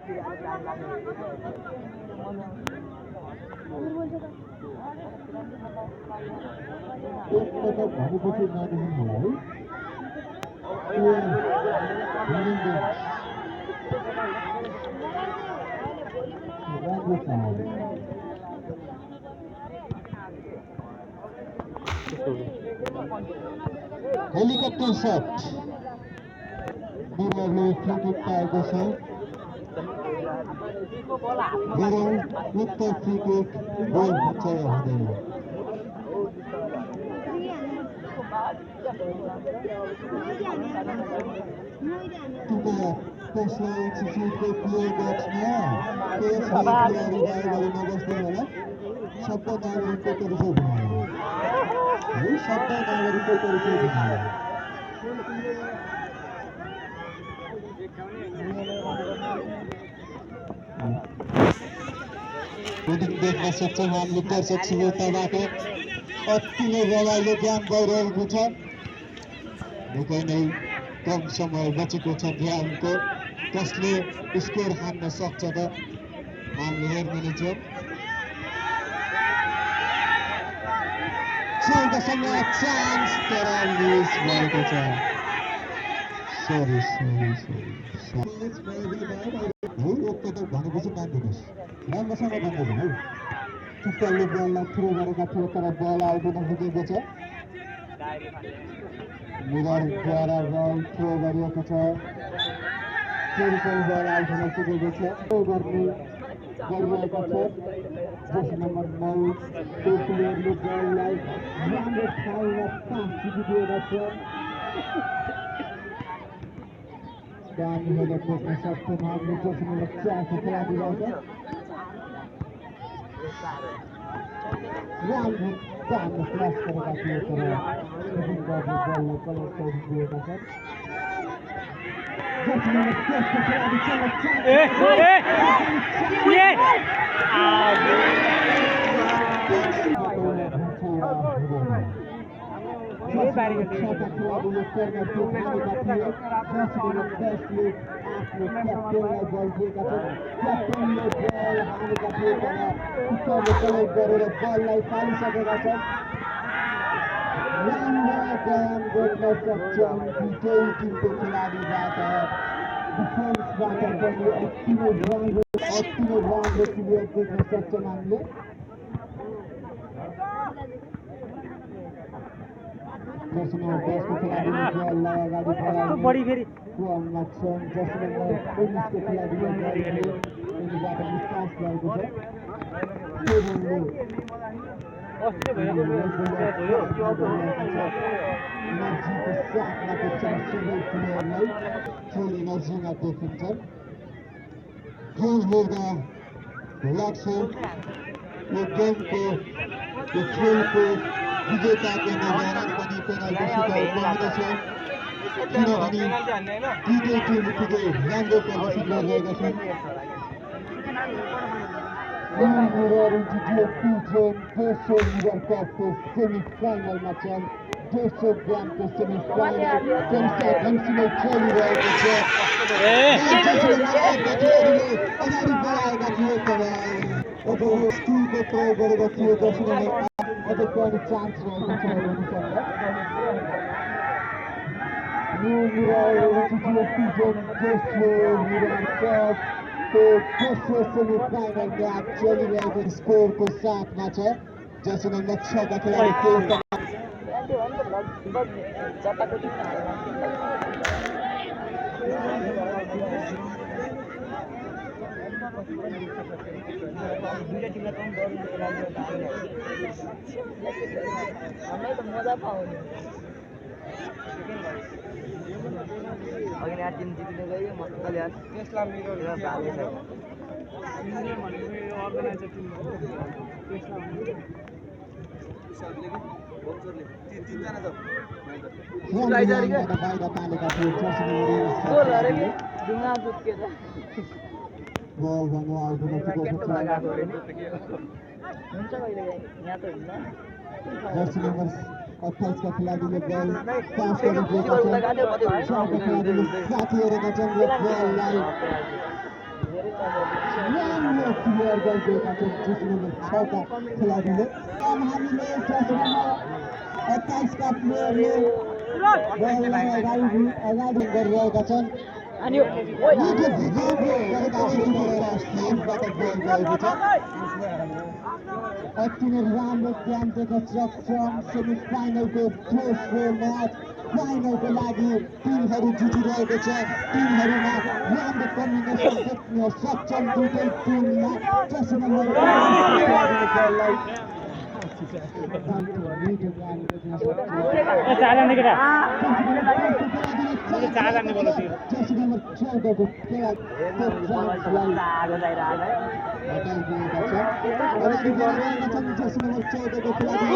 एकपटक भनेपछि नदेखिनु होला है हेलिकप्टर शट बिरुवाले फ्री किक पाएको छ हेरौँ उत्तर फ्री किक गोल हुन्छ या हुँदैन त्यसलाई एक्सिक्युटको प्ले गर्छमा त्यसलाई प्लेयर गाई गर्न बस्दैन होला शब्द नागरिकको परिचय दिनु है शब्द नागरिकको परिचय दिनु देख्न सक्छौँ हामीले दर्शक श्रोताबाट अति नै रमाइलो ज्ञान भइरहेको छ निकै नै कम समय बचेको छ ध्यानको कसले स्कोर हान्न सक्छ त हामीले हेर्ने नै छौँ चान्स तर मिस भएको छ एकपटक भनेपछि मान्दिनुहोस् राम्रोसँग भन्दैन है चुप्पलले बललाई थ्रो गरेका थियो तर बल आउटमा पुगेको छ मिररद्वारा बल थ्रो गरिएको छ फेरि पनि बल आउटमा पुगेको छ थ्रो गर्ने गरिरहेको छ जर्सी नम्बर 9 त्यो प्लेयरले बललाई राम्रो ठाउँमा पास दिइदिएको छ हामीले देख्न सक्छौँ हामीले जर्सी नम्बर 4 को खेलाडीलाई राम्रो काम प्रयास गरेका थिए तर बललाई कलेक्ट गरिदिएका छन् जर्सी नम्बर 10 को खेलाडी गरेर बललाई फालिसकेका छन् राम्रो काम गर्न सक्छन् दुईटै टिमको खेलाडीबाट डिफेन्सबाट पनि अति नै राम्रो क्लियर देख्न सक्छौँ हामीले जर्सी नम्बर 10 को खेलाडीले बललाई अगाडि बढाउने क्रममा छन् जर्सी नम्बर 19 को खेलाडीले बलबाट निकास गरेको छ एनर्जीको साथमा देख्छन् सबै प्लेयरलाई फुल एनर्जीमा देखिन्छन् गेम हेर्दा लाग्छ यो गेमको यो खेलको विजेताको निर्धारण पनि पेनल्टी सुटआउटमा हुँदछ किनभने दुईटै टिम निकै राम्रो प्रदर्शन गरिरहेका छन् दोस्रो मिरर कपको सेमिफाइनलमा छन् दोस्रो ग्रामको सेमिफाइनल सँगसँगै खेलिरहेको छ अगाडि बढाएका थिए तर अब यो स्टिलको प्रयोग गरेका थिए जर्सी नम्बर अझै पनि चान्स रहेको छ यो मिरर दोस्रो मिरर कपको दोस्रो सेमिफाइनल म्याच चलिरहेको स्कोरको साथमा छ जर्सी नम्बर 6 का खेलाडी मजा पाउने अघि यहाँ टिम जित्ने गयो मजाले यार त्यसलाई मेरो भाले छैन अर्गनाइजर टिम जर्सी नम्बर 28 का खिलाडीले बल पास गरिदिएको छ साथीहरूका छन् र बललाई राम्रो क्लियर गरिदिएका छन् जर्सी नम्बर 6 का खेलाडीले। अब हामीले जर्सी नम्बर 28 का प्लेयरले बललाई अगाडि गरिरहेका छन्। अनि निकै राम्रो स्ट्यान्डबाट बल गएको छ। अति नै राम्रो क्याम्पेको स्ट्रक्चर सेमी फाइनलको दोस्रो म्याच फाइनलको लागि टिमहरू जुटिरहेको छ। टिमहरूमा राम्रो कम्बिनेसन देख्न सक्छौँ दुवै टिममा। जर्सी नम्बर 28 बललाई जर्सी नम्बर 14 को खेलाडीलाई हटाइदिएका छन्। अगाडि बढिरहेका छन् जर्सी नम्बर 14 को खेलाडी।